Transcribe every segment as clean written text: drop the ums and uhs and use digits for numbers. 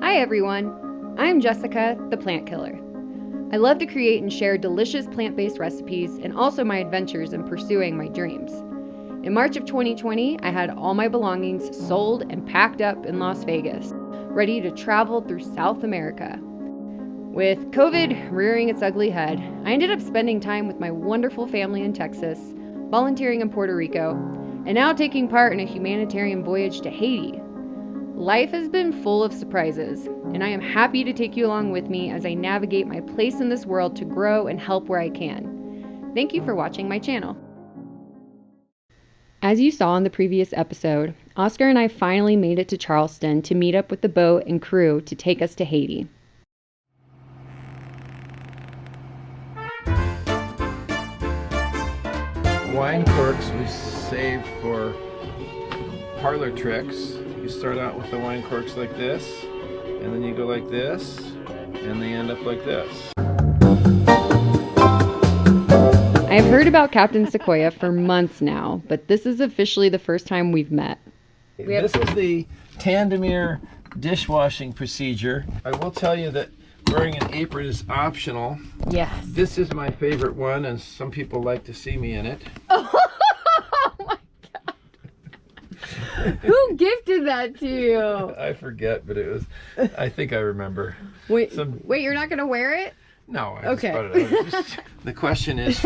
Hi everyone, I'm Jessica, the plant killer. I love to create and share delicious plant-based recipes and also my adventures in pursuing my dreams. In March of 2020, I had all my belongings sold and packed up in Las Vegas, ready to travel through South America. With COVID rearing its ugly head, I ended up spending time with my wonderful family in Texas, volunteering in Puerto Rico, and now taking part in a humanitarian voyage to Haiti. Life has been full of surprises, and I am happy to take you along with me as I navigate my place in this world to grow and help where I can. Thank you for watching my channel. As you saw in the previous episode, Oscar and I finally made it to Charleston to meet up with the boat and crew to take us to Haiti. Wine corks we save for parlor tricks. You start out with the wine corks like this, and then you go like this, and they end up like this. I have heard about Captain Sequoia for months now, but this is officially the first time we've met. This is the Tandemir dishwashing procedure. I will tell you that wearing an apron is optional. Yes. This is my favorite one, and some people like to see me in it. Oh my God. Who gifted that to you? I forget, but it was, I think I remember. Wait, you're not going to wear it? No, I okay. Just brought it out. The question is,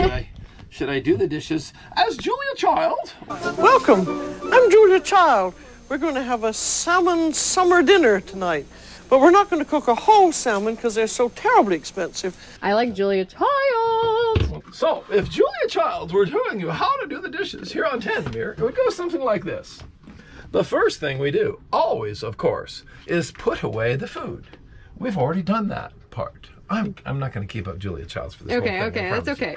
should I do the dishes as Julia Child? Welcome, I'm Julia Child. We're going to have a salmon summer dinner tonight. But we're not going to cook a whole salmon because they're so terribly expensive. I like Julia Child. So, if Julia Child were telling you how to do the dishes here on Tandemir, it would go something like this. The first thing we do, always of course, is put away the food. We've already done that part. I'm not going to keep up Julia Child's for this whole thing. Okay, that's okay.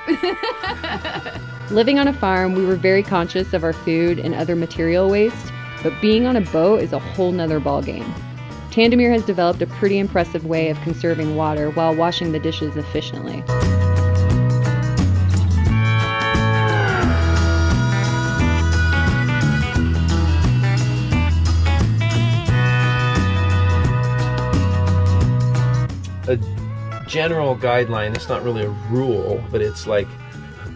Living on a farm, we were very conscious of our food and other material waste, but being on a boat is a whole nother ballgame. Tandemir has developed a pretty impressive way of conserving water while washing the dishes efficiently. A general guideline, it's not really a rule, but it's like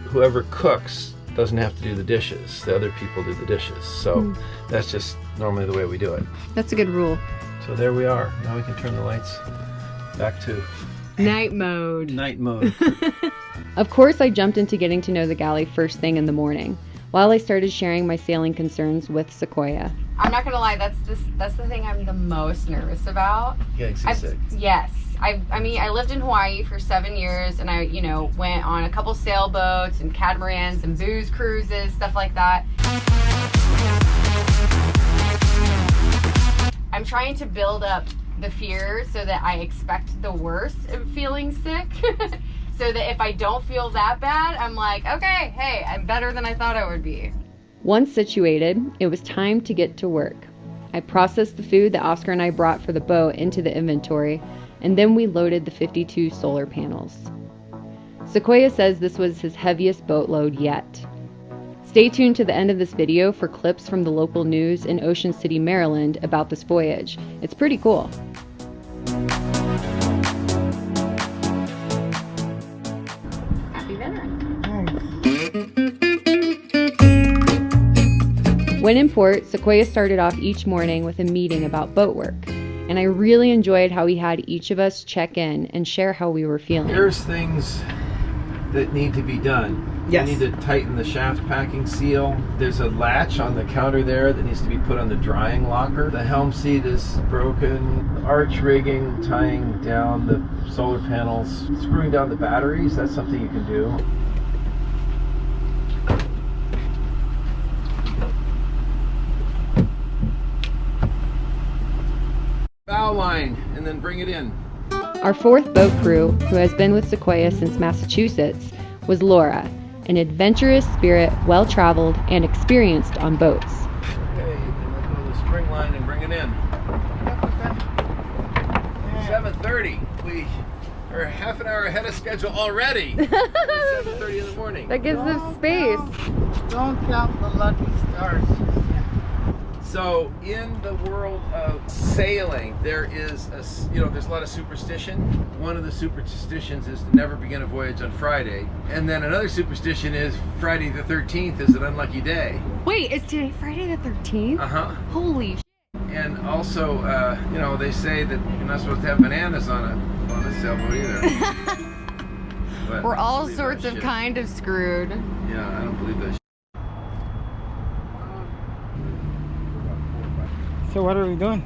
whoever cooks doesn't have to do the dishes. The other people do the dishes. So that's just normally the way we do it. That's a good rule. So there we are. Now we can turn the lights back to night mode. Night mode. Of course, I jumped into getting to know the galley first thing in the morning, while I started sharing my sailing concerns with Sequoia. I'm not gonna lie, that's the thing I'm the most nervous about. Getting seasick. Yes. I mean, I lived in Hawaii for 7 years, and I, went on a couple sailboats and catamarans and booze cruises, stuff like that. I'm trying to build up the fear so that I expect the worst of feeling sick. So that if I don't feel that bad, I'm like, okay, hey, I'm better than I thought I would be. Once situated, it was time to get to work. I processed the food that Oscar and I brought for the boat into the inventory, and then we loaded the 52 solar panels. Sequoia says this was his heaviest boatload yet. Stay tuned to the end of this video for clips from the local news in Ocean City, Maryland about this voyage. It's pretty cool. Happy dinner. When in port, Sequoia started off each morning with a meeting about boat work. And I really enjoyed how he had each of us check in and share how we were feeling. There's things that need to be done. Yes. You need to tighten the shaft packing seal. There's a latch on the counter there that needs to be put on the drying locker. The helm seat is broken. The arch rigging, tying down the solar panels, screwing down the batteries, that's something you can do. Bow line, and then bring it in. Our fourth boat crew, who has been with Sequoia since Massachusetts, was Laura, an adventurous spirit, well-traveled and experienced on boats. Okay, then let go of the spring line and bring it in. 7:30. We are half an hour ahead of schedule already. 7:30 in the morning. That gives us space. Don't count the lucky stars. So in the world of sailing, there's a lot of superstition. One of the superstitions is to never begin a voyage on Friday. And then another superstition is Friday the 13th is an unlucky day. Wait, is today Friday the 13th? Uh-huh. Holy shit. And also, they say that you're not supposed to have bananas on a sailboat either. But We're I don't all believe sorts that of shit. kind of screwed. Yeah, I don't believe that shit. So what are we doing?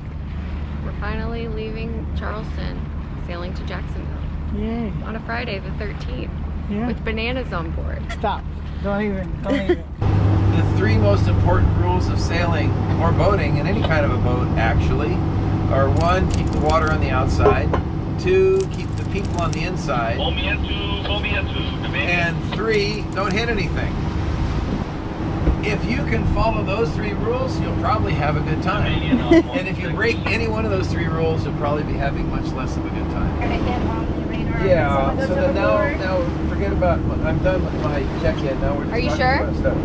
We're finally leaving Charleston, sailing to Jacksonville Yay. on a Friday the 13th Yeah. with bananas on board. Stop. Don't even. The three most important rules of sailing or boating, in any kind of a boat actually, are 1, keep the water on the outside, 2, keep the people on the inside, and 3, don't hit anything. If you can follow those 3 rules, you'll probably have a good time. And if you break any one of those 3 rules, you'll probably be having much less of a good time. Yeah, so then now forget about, I'm done with my check-in. Now we're just Are you talking sure? about stuff.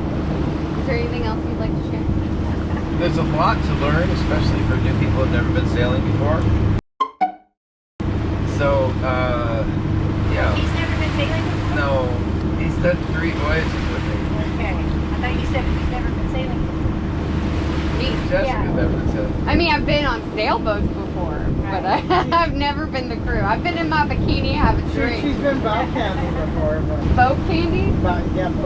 Is there anything else you'd like to share? There's a lot to learn, especially for new people who've never been sailing before. So, yeah. He's never been sailing before? No, he's done 3 voyages with me. Okay. I thought you said he's never been sailing before. Jessica's never been sailing. I mean, I've been on sailboats before, but I've never been the crew. I've been in my bikini, have a drink. She's been boat candy before. Boat candy? Boat candy.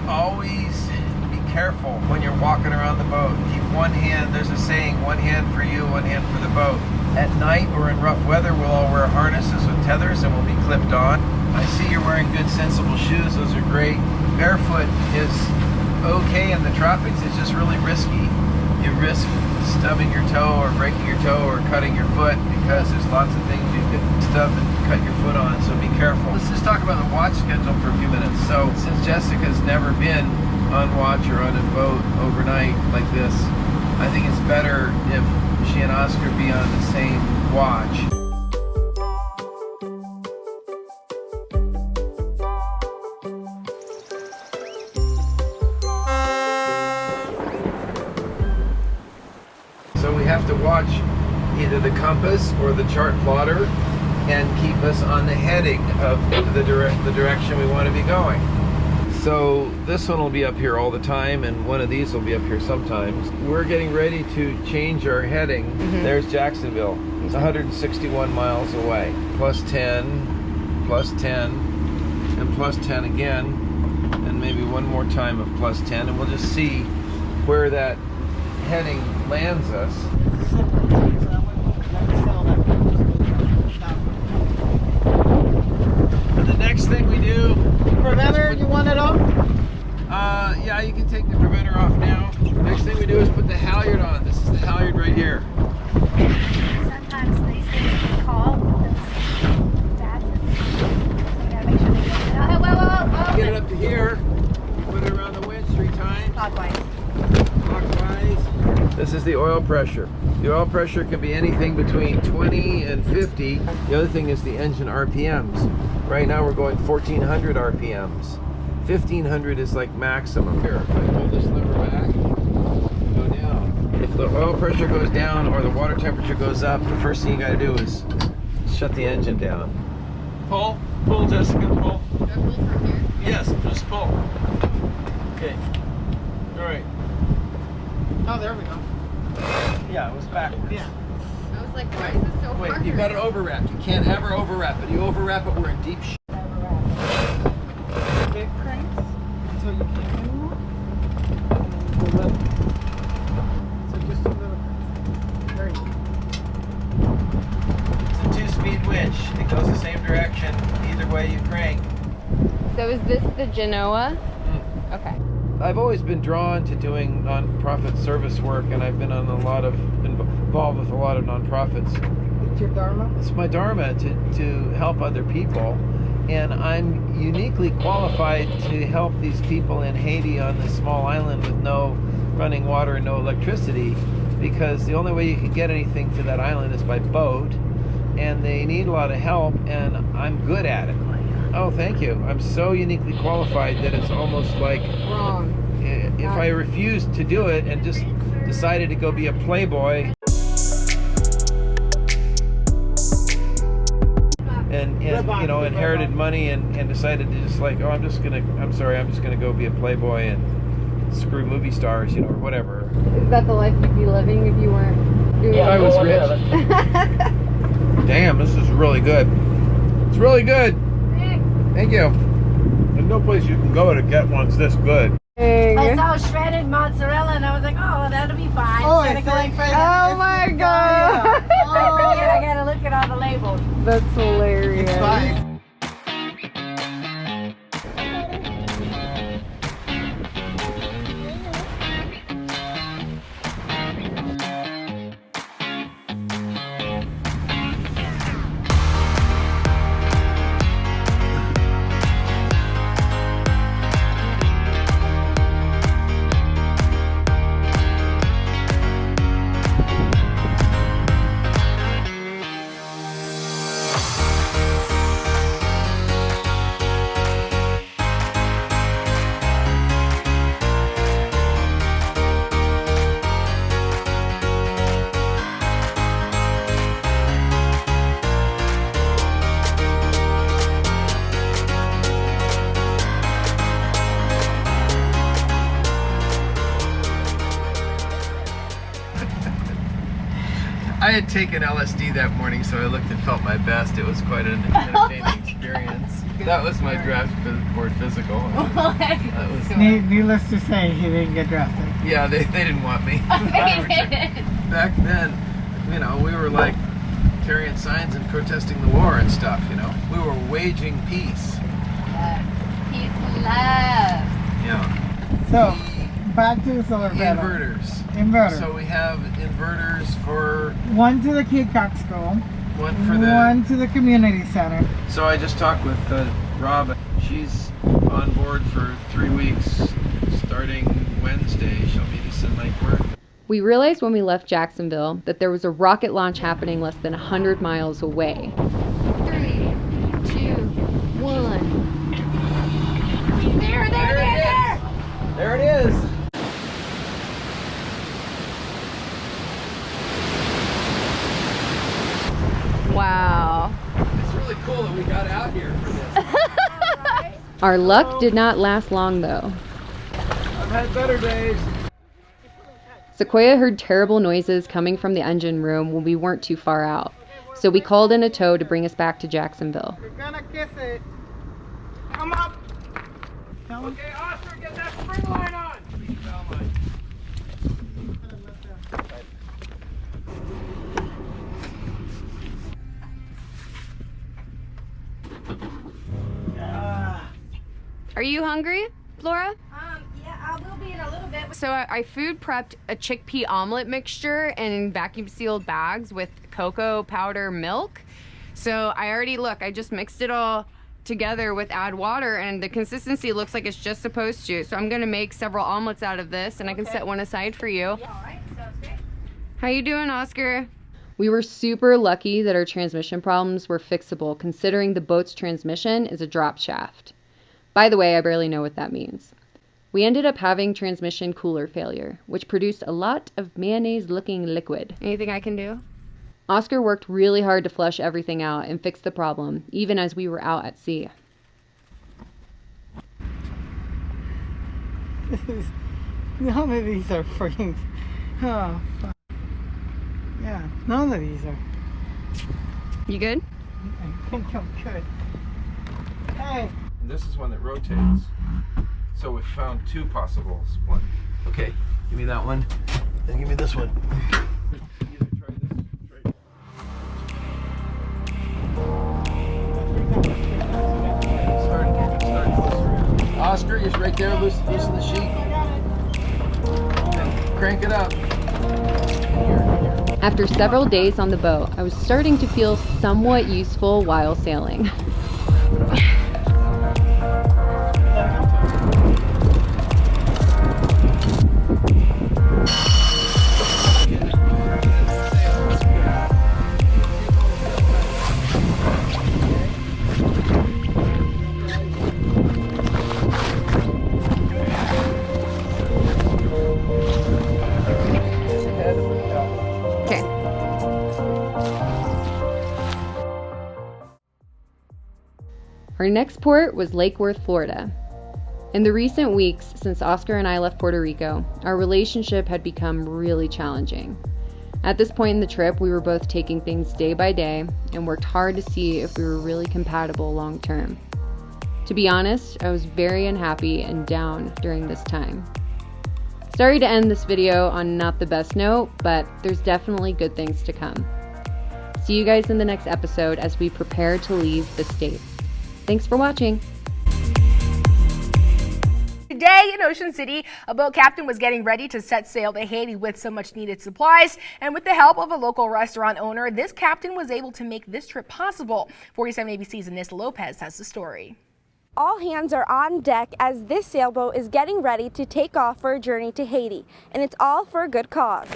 Always be careful when you're walking around the boat. Keep one hand, there's a saying, one hand for you, one hand for the boat. At night or in rough weather, we'll all wear harnesses with tethers and we'll be clipped on. I see you're wearing good, sensible shoes. Those are great. Barefoot is okay in the tropics. It's just really risky. You risk stubbing your toe or breaking your toe or cutting your foot because there's lots of things you could stub and cut your foot on, so be careful. Let's just talk about the watch schedule for a few minutes. So since Jessica's never been on watch or on a boat overnight like this, I think it's better if she and Oscar be on the same watch. So we have to watch either the compass or the chart plotter and keep us on the heading of the direction we want to be going. So this one will be up here all the time, and one of these will be up here sometimes. We're getting ready to change our heading. There's Jacksonville. It's 161 miles away. +10, +10, and +10 again, and maybe one more time of +10, and we'll just see where that heading lands us. And the next thing we do... Preventer, you want it off? Yeah, you can take the preventer off now. Next thing we do is put the halyard on. This is the halyard right here. Sometimes these things can call badges. You gotta make sure they get it up. Whoa. Get it up to here. Put it around the winch 3 times. Clockwise. Clockwise. This is the oil pressure. The oil pressure can be anything between 20 and 50. The other thing is the engine RPMs. Right now we're going 1400 RPMs. 1500 is like maximum. Here, if I pull this lever back, go down. If the oil pressure goes down or the water temperature goes up, the first thing you gotta do is shut the engine down. Pull, Jessica, pull. Do I pull from here? Yes, just pull. Okay. All right. Oh, there we go. Yeah, it was backwards. Yeah. I was like, why is this so hard? Wait, you got to overwrap. You can't ever overwrap it. You overwrap it, we're in deep shit. Big cranks until you can't anymore. And then go little. So just a little cranks. There you go. It's a 2-speed winch. It goes the same direction either way you crank. So is this the Genoa? Okay. I've always been drawn to doing nonprofit service work, and I've been on involved with a lot of nonprofits. It's your Dharma? It's my dharma to help other people, and I'm uniquely qualified to help these people in Haiti on this small island with no running water and no electricity, because the only way you can get anything to that island is by boat, and they need a lot of help, and I'm good at it. Oh, thank you. I'm so uniquely qualified that it's almost like Wrong. if I refused to do it and just decided to go be a playboy. And you know, inherited money and decided to just like, oh, I'm just gonna go be a playboy and screw movie stars, you know, or whatever. Is that the life you'd be living if you weren't doing If I was rich. Damn, this is really good. It's really good. Thank you. There's no place you can go to get ones this good. I saw shredded mozzarella and I was like, oh, that'll be fine. Oh, I Instead of going think- further. Oh my god! I forget, I gotta look at all the labels. That's hilarious. It's fine. I had taken LSD that morning, so I looked and felt my best. It was quite an entertaining experience. That was my draft board physical. That was, Needless to say, he didn't get drafted. yeah, they didn't want me. Back then, you know, we were like carrying signs and protesting the war and stuff, you know. We were waging peace. Peace and love. Yeah. So, back to the solar panel. Inverters. Inverter. So we have inverters for One to the Kid Cock School. one for the. One to the community center. So I just talked with Rob. She's on board for 3 weeks, starting Wednesday. She'll meet us in Lake Worth. We realized when we left Jacksonville that there was a rocket launch happening less than 100 miles away. 3, 2, 1. There. There it is. Wow. It's really cool that we got out here for this. Our luck did not last long though. I've had better days. Sequoia heard terrible noises coming from the engine room when we weren't too far out. So we called in a tow to bring us back to Jacksonville. You're gonna kiss it. Come up. Okay, Oscar, get that spring line on. Are you hungry, Flora? Yeah, I will be in a little bit. So I food prepped a chickpea omelet mixture in vacuum sealed bags with cocoa powder milk. So I just mixed it all together with add water and the consistency looks like it's just supposed to. So I'm gonna make several omelets out of this and I can set one aside for you. Yeah, all right, sounds good. How you doing, Oscar? We were super lucky that our transmission problems were fixable considering the boat's transmission is a drop shaft. By the way, I barely know what that means. We ended up having transmission cooler failure, which produced a lot of mayonnaise-looking liquid. Anything I can do? Oscar worked really hard to flush everything out and fix the problem, even as we were out at sea. None of these are freaking. Oh, fuck. Yeah, none of these are. You good? I think I'm good. Hey. This is one that rotates. So we found 2 possibles. One. Okay, give me that one. Then give me this one. Either try this. Start Oscar, you're right there. Loosen the sheet. And crank it up. After several days on the boat, I was starting to feel somewhat useful while sailing. Our next port was Lake Worth, Florida. In the recent weeks since Oscar and I left Puerto Rico, our relationship had become really challenging. At this point in the trip, we were both taking things day by day and worked hard to see if we were really compatible long term. To be honest, I was very unhappy and down during this time. Sorry to end this video on not the best note, but there's definitely good things to come. See you guys in the next episode as we prepare to leave the States. Thanks for watching. Today in Ocean City, a boat captain was getting ready to set sail to Haiti with some much needed supplies, and with the help of a local restaurant owner, this captain was able to make this trip possible. 47 ABC's Anissa Lopez has the story. All hands are on deck as this sailboat is getting ready to take off for a journey to Haiti, and it's all for a good cause.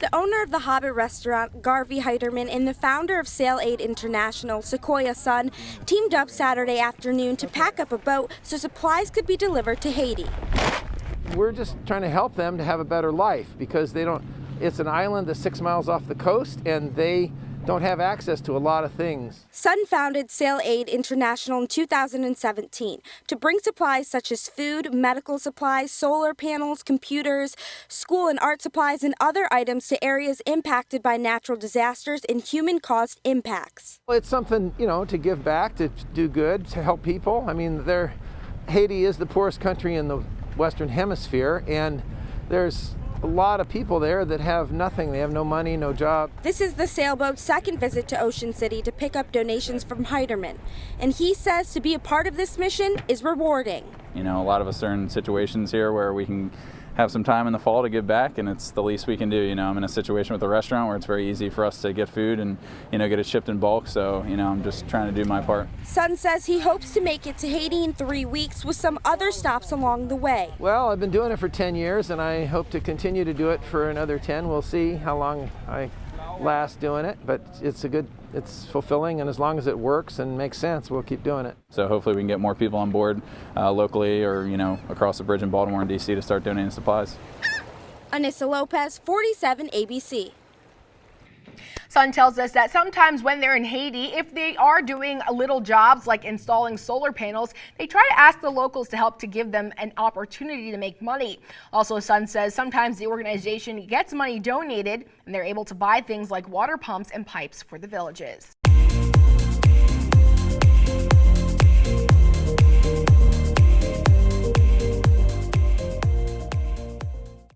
The owner of the Hobbit restaurant, Garvey Heiderman, and the founder of Sail Aid International, Sequoia Sun, teamed up Saturday afternoon to pack up a boat so supplies could be delivered to Haiti. We're just trying to help them to have a better life because it's an island that's 6 miles off the coast and they don't have access to a lot of things. Sun founded Sail Aid International in 2017 to bring supplies such as food, medical supplies, solar panels, computers, school and art supplies, and other items to areas impacted by natural disasters and human-caused impacts. Well, it's something, to give back, to do good, to help people. I mean, Haiti is the poorest country in the Western Hemisphere, and there's a lot of people there that have nothing. They have no money, no job. This is the sailboat's second visit to Ocean City to pick up donations from Heiderman. And he says to be a part of this mission is rewarding. A lot of us are in situations here where we can have some time in the fall to give back, and it's the least we can do. I'm in a situation with a restaurant where it's very easy for us to get food and, get it shipped in bulk. So, I'm just trying to do my part. Sun says he hopes to make it to Haiti in 3 weeks with some other stops along the way. Well, I've been doing it for 10 years and I hope to continue to do it for another 10. We'll see how long I last doing it, but it's fulfilling, and as long as it works and makes sense, we'll keep doing it. So hopefully we can get more people on board locally or, across the bridge in Baltimore and DC to start donating supplies. Anissa Lopez, 47 ABC. Sun tells us that sometimes when they're in Haiti, if they are doing little jobs like installing solar panels, they try to ask the locals to help to give them an opportunity to make money. Also, Sun says sometimes the organization gets money donated and they're able to buy things like water pumps and pipes for the villages.